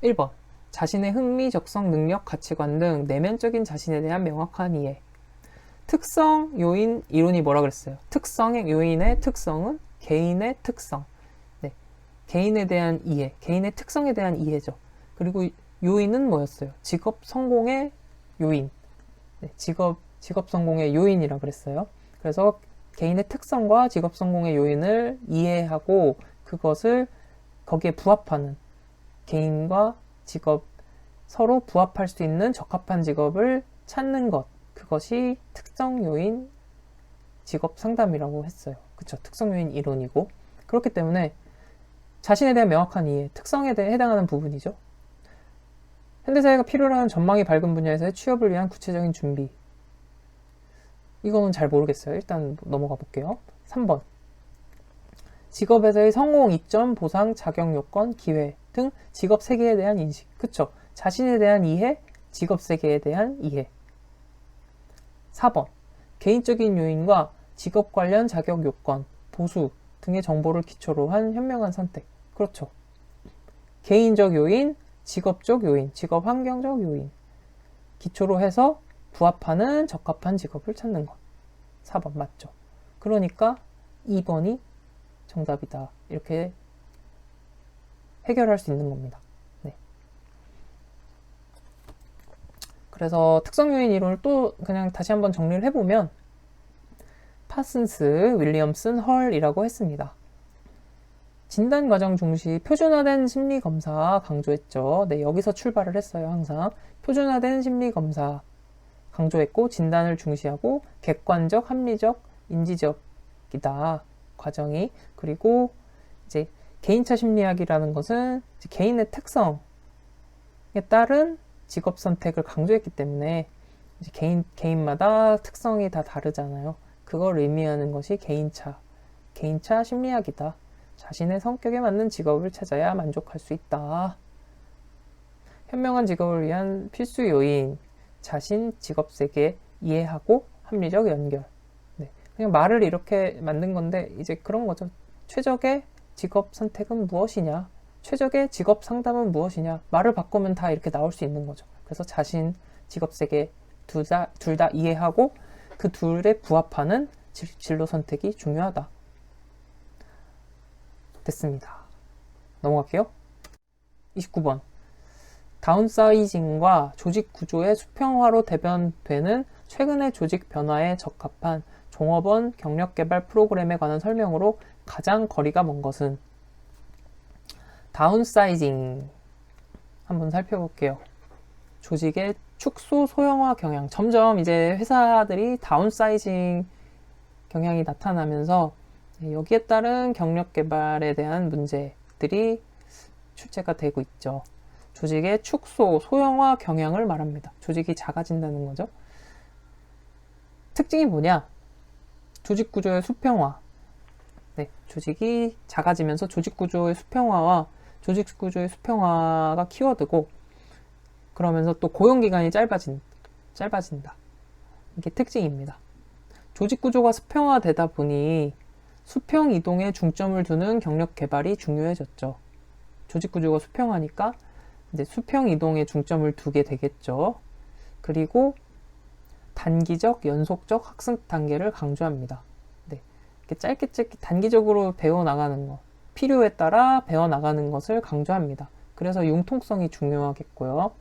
1번. 자신의 흥미, 적성, 능력, 가치관 등 내면적인 자신에 대한 명확한 이해. 특성 요인 이론이 뭐라 그랬어요? 특성의 요인의 특성은 개인의 특성. 네. 개인에 대한 이해, 개인의 특성에 대한 이해죠. 그리고 요인은 뭐였어요? 직업 성공의 요인. 네. 직업 성공의 요인이라 그랬어요. 그래서 개인의 특성과 직업 성공의 요인을 이해하고 그것을 거기에 부합하는 개인과 직업 서로 부합할 수 있는 적합한 직업을 찾는 것, 그것이 특성 요인 직업 상담이라고 했어요. 그쵸? 특성 요인 이론이고, 그렇기 때문에 자신에 대한 명확한 이해, 특성에 대해 해당하는 부분이죠. 현대사회가 필요로 하는 전망이 밝은 분야에서의 취업을 위한 구체적인 준비. 이거는 잘 모르겠어요. 일단 넘어가 볼게요. 3번. 직업에서의 성공, 이점, 보상, 자격 요건, 기회 등 직업 세계에 대한 인식. 그쵸? 자신에 대한 이해, 직업 세계에 대한 이해. 4번. 개인적인 요인과 직업 관련 자격 요건, 보수 등의 정보를 기초로 한 현명한 선택. 그렇죠. 개인적 요인, 직업적 요인, 직업 환경적 요인. 기초로 해서 부합하는 적합한 직업을 찾는 것. 4번 맞죠? 그러니까 2번이 정답이다. 이렇게 해결할 수 있는 겁니다. 네. 그래서 특성 요인 이론을 또 그냥 다시 한번 정리를 해보면 파슨스, 윌리엄슨, 헐이라고 했습니다. 진단 과정 중시 표준화된 심리 검사 강조했죠. 네, 여기서 출발을 했어요. 항상 표준화된 심리 검사 강조했고 진단을 중시하고 객관적, 합리적, 인지적이다. 과정이. 그리고 이제 개인차 심리학이라는 것은 개인의 특성에 따른 직업 선택을 강조했기 때문에 이제 개인마다 특성이 다 다르잖아요. 그걸 의미하는 것이 개인차 심리학이다. 자신의 성격에 맞는 직업을 찾아야 만족할 수 있다. 현명한 직업을 위한 필수 요인, 자신 직업 세계 이해하고 합리적 연결. 네, 그냥 말을 이렇게 만든 건데 이제 그런 거죠. 최적의 직업 선택은 무엇이냐? 최적의 직업 상담은 무엇이냐? 말을 바꾸면 다 이렇게 나올 수 있는 거죠. 그래서 자신 직업 세계 둘 다 이해하고 그 둘에 부합하는 진로 선택이 중요하다. 됐습니다. 넘어갈게요. 29번. 다운사이징과 조직 구조의 수평화로 대변되는 최근의 조직 변화에 적합한 종업원 경력 개발 프로그램에 관한 설명으로 가장 거리가 먼 것은? 다운사이징 한번 살펴볼게요. 조직의 축소 소형화 경향. 점점 이제 회사들이 다운사이징 경향이 나타나면서 여기에 따른 경력 개발에 대한 문제들이 출제가 되고 있죠. 조직의 축소, 소형화 경향을 말합니다. 조직이 작아진다는 거죠. 특징이 뭐냐? 조직 구조의 수평화. 네, 조직이 작아지면서 조직 구조의 수평화가 키워드고, 그러면서 또 고용 기간이 짧아진다. 이게 특징입니다. 조직 구조가 수평화되다 보니 수평 이동에 중점을 두는 경력 개발이 중요해졌죠. 조직 구조가 수평하니까 이제 수평 이동에 중점을 두게 되겠죠. 그리고 단기적, 연속적 학습 단계를 강조합니다. 네, 이렇게 짧게 단기적으로 배워나가는 것, 필요에 따라 배워나가는 것을 강조합니다. 그래서 융통성이 중요하겠고요.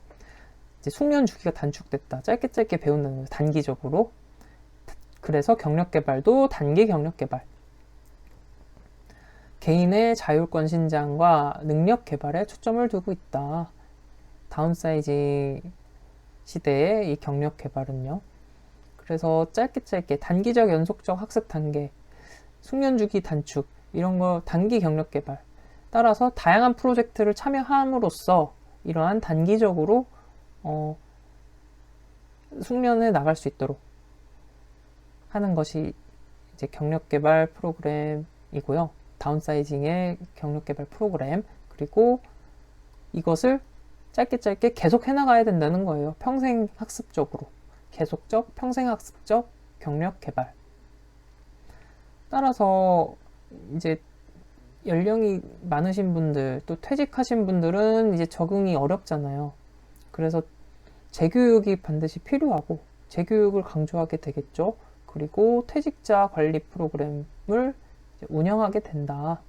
이제 숙련 주기가 단축됐다. 짧게 배운다는 거예요. 단기적으로. 그래서 경력 개발도 단기 경력 개발. 개인의 자율권 신장과 능력 개발에 초점을 두고 있다. 다운사이징 시대의 이 경력 개발은요. 그래서 짧게 단기적 연속적 학습 단계, 숙련 주기 단축 이런 거 단기 경력 개발. 따라서 다양한 프로젝트를 참여함으로써 이러한 단기적으로 숙련해 나갈 수 있도록 하는 것이 이제 경력 개발 프로그램이고요. 다운사이징의 경력 개발 프로그램. 그리고 이것을 짧게 계속 해나가야 된다는 거예요. 평생 학습적으로 계속적, 평생학습적 경력 개발. 따라서 이제 연령이 많으신 분들, 또 퇴직하신 분들은 이제 적응이 어렵잖아요. 그래서 재교육이 반드시 필요하고 재교육을 강조하게 되겠죠. 그리고 퇴직자 관리 프로그램을 운영하게 된다.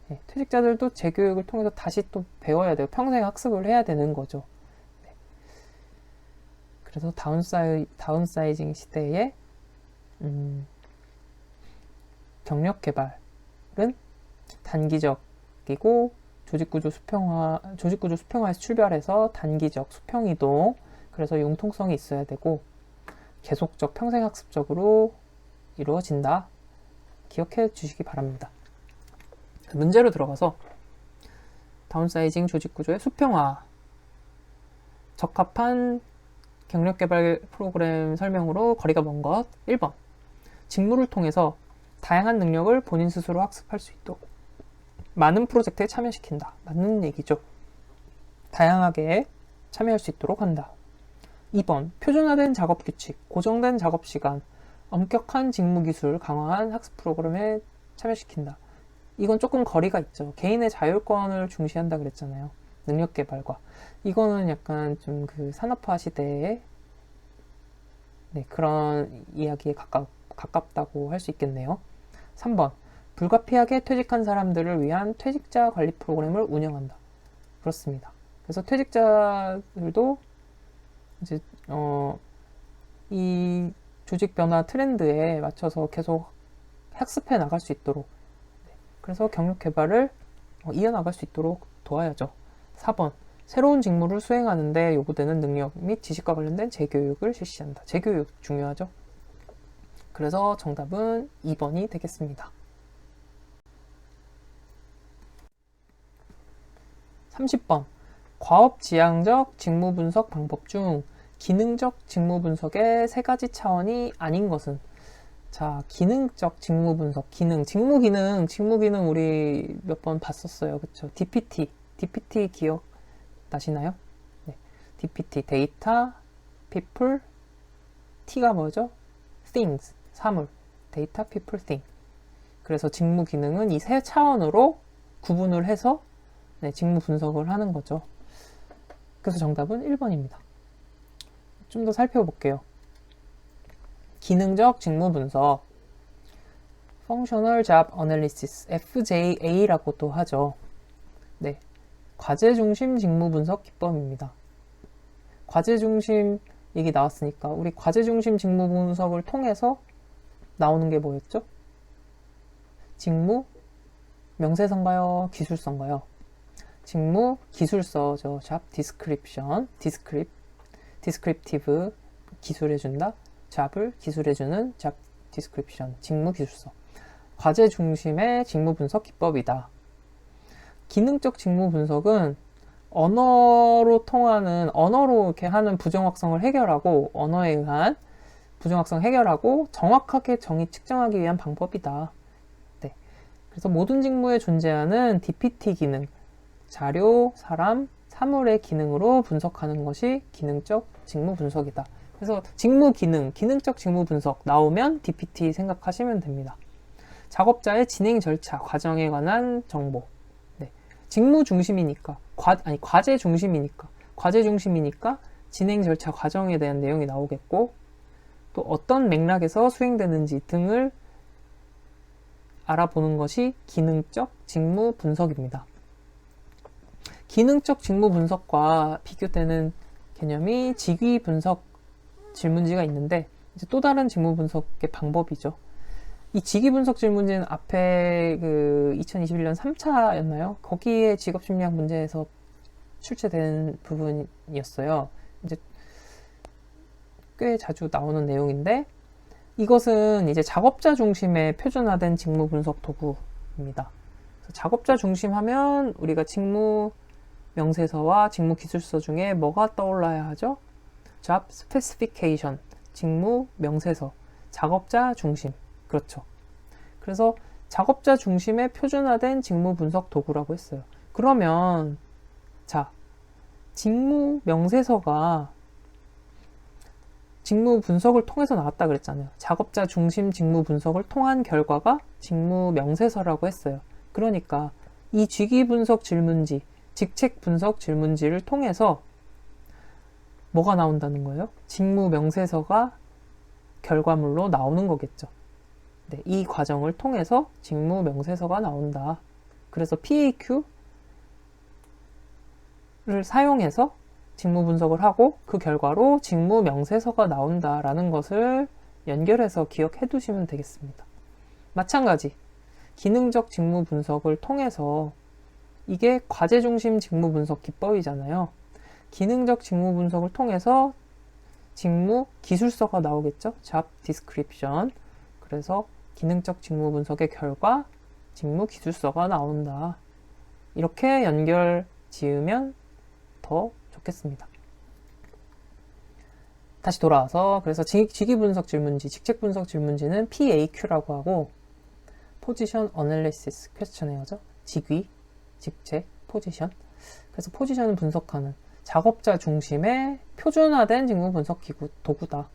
네, 퇴직자들도 재교육을 통해서 다시 또 배워야 돼요. 평생 학습을 해야 되는 거죠. 네. 그래서 다운사이징 시대에 경력 개발은 단기적이고 조직구조 수평화에서 출발해서 단기적 수평 이동, 그래서 융통성이 있어야 되고 계속적 평생학습적으로 이루어진다. 기억해 주시기 바랍니다. 문제로 들어가서 다운사이징 조직구조의 수평화, 적합한 경력개발 프로그램 설명으로 거리가 먼 것. 1번, 직무를 통해서 다양한 능력을 본인 스스로 학습할 수 있도록 많은 프로젝트에 참여시킨다. 맞는 얘기죠. 다양하게 참여할 수 있도록 한다. 2번, 표준화된 작업 규칙, 고정된 작업 시간, 엄격한 직무 기술, 강화한 학습 프로그램에 참여시킨다. 이건 조금 거리가 있죠. 개인의 자율권을 중시한다 그랬잖아요. 능력 개발과. 이거는 약간 좀 그 산업화 시대에 그런 이야기에 가깝다고 할 수 있겠네요. 3번, 불가피하게 퇴직한 사람들을 위한 퇴직자 관리 프로그램을 운영한다. 그렇습니다. 그래서 퇴직자들도 이제 이 조직 변화 트렌드에 맞춰서 계속 학습해 나갈 수 있도록, 그래서 경력 개발을 이어나갈 수 있도록 도와야죠. 4번, 새로운 직무를 수행하는데 요구되는 능력 및 지식과 관련된 재교육을 실시한다. 재교육 중요하죠. 그래서 정답은 2번이 되겠습니다. 30번, 과업지향적 직무 분석 방법 중 기능적 직무 분석의 세 가지 차원이 아닌 것은? 자, 기능적 직무 분석, 직무 기능 우리 몇 번 봤었어요. 그쵸? DPT 기억 나시나요? 네. DPT, 데이터, people, T가 뭐죠? things, 사물, 데이터, people, thing. 그래서 직무 기능은 이 세 차원으로 구분을 해서 직무 분석을 하는 거죠. 그래서 정답은 1번입니다. 좀 더 살펴볼게요. 기능적 직무 분석, Functional Job Analysis, FJA라고도 하죠. 네, 과제 중심 직무 분석 기법입니다. 과제 중심 얘기 나왔으니까 우리 과제 중심 직무 분석을 통해서 나오는 게 뭐였죠? 직무 명세서인가요? 기술서인가요? 직무 기술서죠. Job Description, Descriptive 기술해준다. 잡을 기술해주는 Job Description, 직무 기술서. 과제 중심의 직무 분석 기법이다. 기능적 직무 분석은 언어로 이렇게 하는 부정확성을 해결하고, 언어에 의한 부정확성 해결하고 정확하게 정의 측정하기 위한 방법이다. 네. 그래서 모든 직무에 존재하는 DPT 기능, 자료, 사람, 사물의 기능으로 분석하는 것이 기능적 직무 분석이다. 그래서 기능적 직무 분석 나오면 DPT 생각하시면 됩니다. 작업자의 진행 절차, 과정에 관한 정보. 네. 직무 중심이니까, 과제 중심이니까 진행 절차, 과정에 대한 내용이 나오겠고, 또 어떤 맥락에서 수행되는지 등을 알아보는 것이 기능적 직무 분석입니다. 기능적 직무 분석과 비교되는 개념이 직위 분석 질문지가 있는데, 이제 또 다른 직무 분석의 방법이죠. 이 직위 분석 질문지는 앞에 2021년 3차였나요? 거기에 직업심리학 문제에서 출제된 부분이었어요. 이제 꽤 자주 나오는 내용인데, 이것은 이제 작업자 중심의 표준화된 직무 분석 도구입니다. 작업자 중심하면 우리가 직무 명세서와 직무 기술서 중에 뭐가 떠올라야 하죠? Job Specification, 직무 명세서, 작업자 중심. 그렇죠. 그래서 작업자 중심의 표준화된 직무 분석 도구라고 했어요. 그러면 자, 직무 명세서가 직무 분석을 통해서 나왔다 그랬잖아요. 작업자 중심 직무 분석을 통한 결과가 직무 명세서라고 했어요. 그러니까 이 직위 분석 질문지, 직책 분석 질문지를 통해서 뭐가 나온다는 거예요? 직무 명세서가 결과물로 나오는 거겠죠. 네, 이 과정을 통해서 직무 명세서가 나온다. 그래서 PAQ를 사용해서 직무 분석을 하고 그 결과로 직무 명세서가 나온다라는 것을 연결해서 기억해 두시면 되겠습니다. 마찬가지 기능적 직무 분석을 통해서 이게 과제 중심 직무 분석 기법이잖아요. 기능적 직무 분석을 통해서 직무 기술서가 나오겠죠. Job Description. 그래서 기능적 직무 분석의 결과 직무 기술서가 나온다. 이렇게 연결 지으면 더 좋겠습니다. 다시 돌아와서 그래서 직위 분석 질문지, 직책 분석 질문지는 PAQ라고 하고 Position Analysis Questionnaires, 직위, 직책, 포지션. 그래서 포지션을 분석하는 작업자 중심의 표준화된 직무 분석 도구다.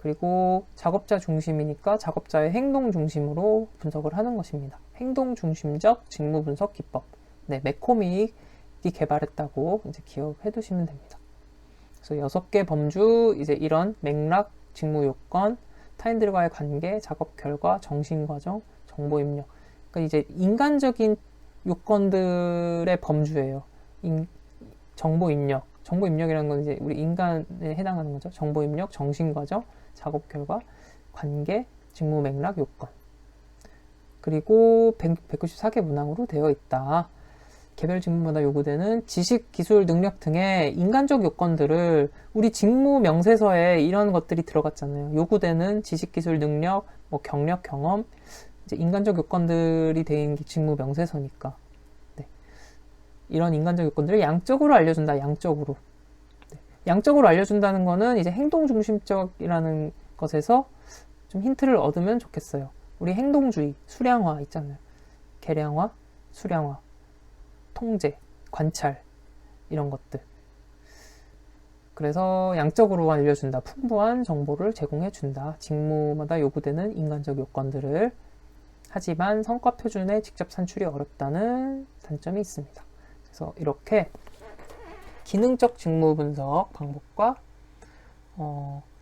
그리고 작업자 중심이니까 작업자의 행동 중심으로 분석을 하는 것입니다. 행동 중심적 직무 분석 기법. 네, 맥코믹이 개발했다고 이제 기억해 두시면 됩니다. 그래서 6개 범주, 이제 이런 맥락, 직무 요건, 타인들과의 관계, 작업 결과, 정신 과정, 정보 입력. 그러니까 이제 인간적인 요건들의 범주예요. 정보 입력. 정보 입력이라는 건 이제 우리 인간에 해당하는 거죠. 정보 입력, 정신 과정, 작업 결과, 관계, 직무 맥락, 요건. 그리고 194개 문항으로 되어 있다. 개별 직무마다 요구되는 지식, 기술, 능력 등의 인간적 요건들을 우리 직무 명세서에 이런 것들이 들어갔잖아요. 요구되는 지식, 기술, 능력, 뭐 경력, 경험, 이제 인간적 요건들이 된 게 직무 명세서니까. 네. 이런 인간적 요건들을 양적으로 알려준다. 양적으로. 네. 양적으로 알려준다는 거는 이제 행동 중심적이라는 것에서 좀 힌트를 얻으면 좋겠어요. 우리 행동주의, 수량화 있잖아요. 계량화, 수량화. 통제, 관찰 이런 것들. 그래서 양적으로 알려준다. 풍부한 정보를 제공해준다. 직무마다 요구되는 인간적 요건들을. 하지만 성과 표준에 직접 산출이 어렵다는 단점이 있습니다. 그래서 이렇게 기능적 직무 분석 방법과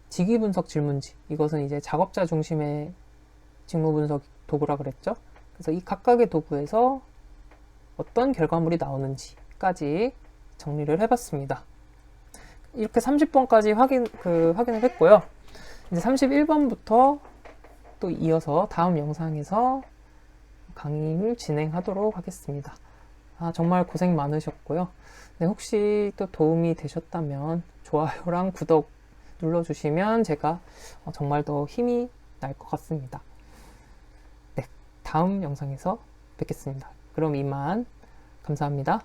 직위 분석 질문지, 이것은 이제 작업자 중심의 직무 분석 도구라 그랬죠. 그래서 이 각각의 도구에서 어떤 결과물이 나오는지까지 정리를 해봤습니다. 이렇게 30번까지 확인을 했고요. 이제 31번부터 또 이어서 다음 영상에서 강의를 진행하도록 하겠습니다. 정말 고생 많으셨고요. 네, 혹시 또 도움이 되셨다면 좋아요랑 구독 눌러주시면 제가 정말 더 힘이 날 것 같습니다. 네, 다음 영상에서 뵙겠습니다. 그럼 이만 감사합니다.